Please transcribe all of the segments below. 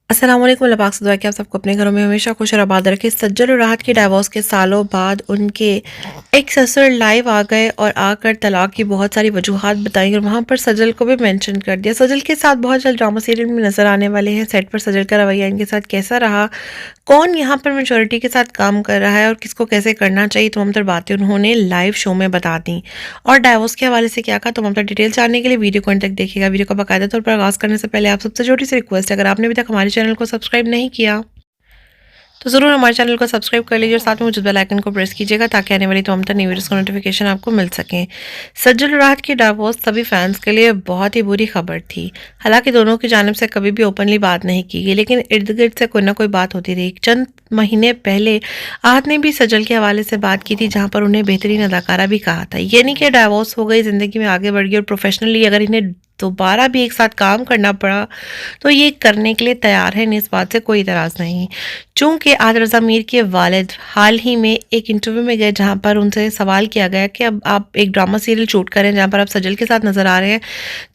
अस्सलाम वालेकुम। अल्लाह पाक से दुआ है कि आप सबको अपने घरों में हमेशा खुश और आबाद रखे। सज्जल और राहत की डाइवोर्स के सालों बाद उनके एक ससुर लाइव आ गए और आकर तलाक की बहुत सारी वजूहात बताई और वहाँ पर सज्जल को भी मेंशन कर दिया। सज्जल के साथ बहुत जल्द ड्रामा सीरियल में नज़र आने वाले हैं। सेट पर सज्जल का रवैया इनके साथ कैसा रहा, कौन यहाँ पर मैच्योरिटी के साथ काम कर रहा है और किसको कैसे करना चाहिए, तमाम तर बातें उन्होंने लाइव शो में बता दी। और डाइवोर्स के हवाले से क्या कहा, तमाम तर डिटेल जानने के लिए वीडियो को अंत तक देखिएगा। वीडियो का बाकायदा तौर पर आगाज़ करने से पहले आप सबसे छोटी सी रिक्वेस्ट है, अगर आपने अभी तक हमारे चैनल को सब्सक्राइब नहीं किया तो ज़रूर हमारे चैनल को सब्सक्राइब कर लीजिए और साथ में मौजूद बेल आइकन को प्रेस कीजिएगा ताकि आने वाली तमाम न्यू वीडियोस का नोटिफिकेशन आपको मिल सकें। सज्जल और राहत की डाइवोर्स सभी फैंस के लिए बहुत ही बुरी खबर थी। हालांकि दोनों की जानिब से कभी भी ओपनली बात नहीं की गई, लेकिन इर्द गिर्द से कोई ना कोई बात होती रही। चंद महीने पहले आहत ने भी सज्जल के हवाले से बात की थी, जहाँ पर उन्हें बेहतरीन अदाकारा भी कहा था। ये नहीं कि डाइवोर्स हो गई, ज़िंदगी में आगे बढ़ गई और प्रोफेशनली अगर इन्हें दोबारा भी एक साथ काम करना पड़ा तो ये करने के लिए तैयार है, इस बात से कोई इतराज़ नहीं। चूँकि आदिल रज़ा मीर के वालिद हाल ही में एक इंटरव्यू में गए, जहाँ पर उनसे सवाल किया गया कि अब आप एक ड्रामा सीरियल शूट करें जहाँ पर आप सज्जल के साथ नज़र आ रहे हैं,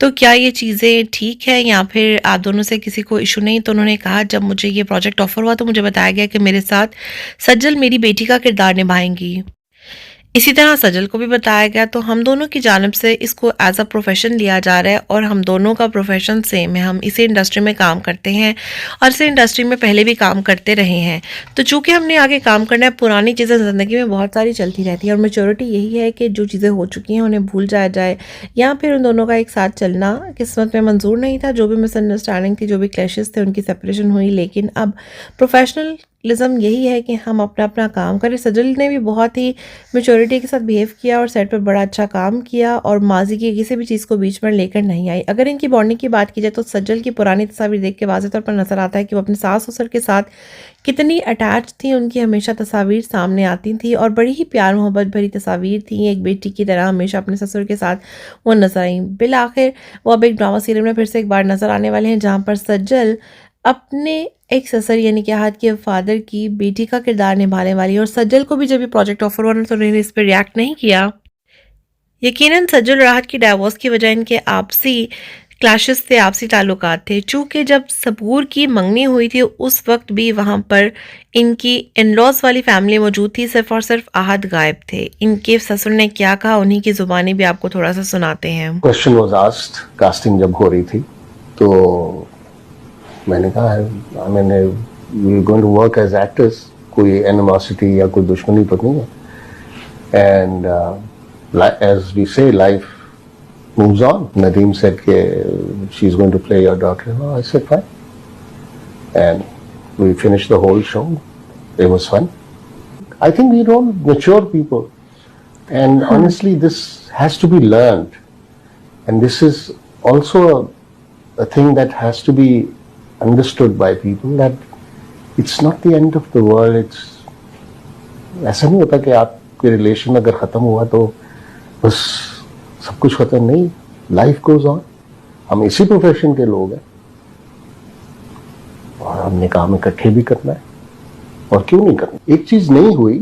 तो क्या ये चीज़ें ठीक है या फिर आप दोनों से किसी को इशू नहीं। तो उन्होंने कहा, जब मुझे ये प्रोजेक्ट ऑफर हुआ तो मुझे बताया गया कि मेरे साथ सज्जल मेरी बेटी का किरदार निभाएंगी। इसी तरह सजल को भी बताया गया, तो हम दोनों की जानिब से इसको एज अ प्रोफेशन लिया जा रहा है और हम दोनों का प्रोफेशन सेम है। हम इसी इंडस्ट्री में काम करते हैं और इसी इंडस्ट्री में पहले भी काम करते रहे हैं। तो चूंकि हमने आगे काम करना है, पुरानी चीज़ें ज़िंदगी में बहुत सारी चलती रहती हैं और मेच्योरिटी यही है कि जो चीज़ें हो चुकी हैं उन्हें भूल जाया जाए, या फिर उन दोनों का एक साथ चलना किस्मत में मंजूर नहीं था। जो भी मिसअंडरस्टैंडिंग थी, जो भी क्लैशेस थे, उनकी सेपरेशन हुई, लेकिन अब प्रोफेशनल लिज़म यही है कि हम अपना अपना काम करें। सजल ने भी बहुत ही मैच्योरिटी के साथ बिहेव किया और सेट पर बड़ा अच्छा काम किया और माजी की किसी भी चीज़ को बीच में लेकर नहीं आई। अगर इनकी बॉन्डिंग की बात की जाए तो सज्जल की पुरानी तस्वीर देख के वाज़ेह तौर पर नज़र आता है कि वो अपने सास ससुर के साथ कितनी अटैच थी। उनकी हमेशा तस्वीर सामने आती थी और बड़ी ही प्यार मोहब्बत भरी तस्वीर थी। एक बेटी की तरह हमेशा अपने ससुर के साथ वो नजर आई। बिल आखिर वो अब एक ड्रामा सीरियल में फिर से एक बार नज़र आने वाले हैं, जहाँ पर सज्जल अपने एक ससुर यानी कि आहत के फादर की बेटी का किरदार निभाने वाली है। और सज्जल को भी जब ये प्रोजेक्ट ऑफर हुआ तो उन्होंने इस पर रिएक्ट नहीं किया। यकीनन सज्जल और राहत की डाइवोर्स की वजह इनके आपसी क्लैशेस थे, आपसी ताल्लुकात थे। चूँकि जब सबूर की मंगनी हुई थी उस वक्त भी वहाँ पर इनकी इन-लॉज वाली फैमिली मौजूद थी, सिर्फ और सिर्फ आहत गायब थे। इनके ससुर ने क्या कहा, उन्हीं की ज़ुबानी भी आपको थोड़ा सा सुनाते हैं। क्वेश्चन वाज आस्क्ड, कास्टिंग जब हो रही थी तो मैंने कहा मैंने we going to work as actors, कोई एनिमोसिटी या कोई दुश्मनी तो नहीं है। And as we say life moves on. Nadeem said के she is going to play your daughter, I said fine and we finish the whole show. It was fun. I think we all mature people and honestly this has to be learned and this is also a thing that has to be understood by people, that it's not the end of the world. It's ऐसा नहीं होता कि आपके relation अगर खत्म हुआ तो बस सब कुछ खत्म, नहीं, लाइफ गोज ऑन। हम इसी प्रोफेशन के लोग हैं और हमने काम इकट्ठे भी करना है, और क्यों नहीं करना। एक चीज नहीं हुई,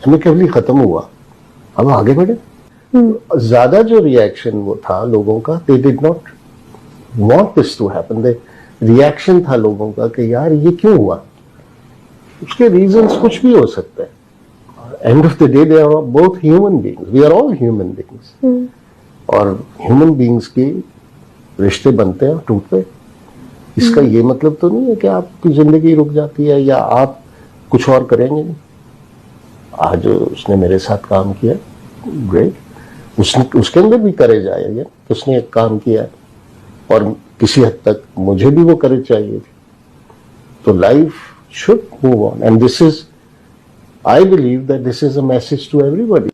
एमिकेबली खत्म हुआ, हम आगे बढ़े। ज्यादा जो रिएक्शन वो था लोगों का, they did not want this to happen. The reaction था लोगों का कि यार ये क्यों हुआ। उसके reasons कुछ भी हो सकते हैं। End of the day they are both human beings. We are all human beings. और human beings के रिश्ते बनते हैं, टूटते हैं। इसका ये मतलब तो नहीं है कि आपकी जिंदगी रुक जाती है या आप कुछ और करेंगे नहीं। आज उसने मेरे साथ काम किया, ग्रेट, उसके अंदर भी करेज आएगा। उसने एक काम किया और किसी हद तक मुझे भी वो करेज चाहिए थी। तो life should move on and this is, I believe that this is a message to everybody.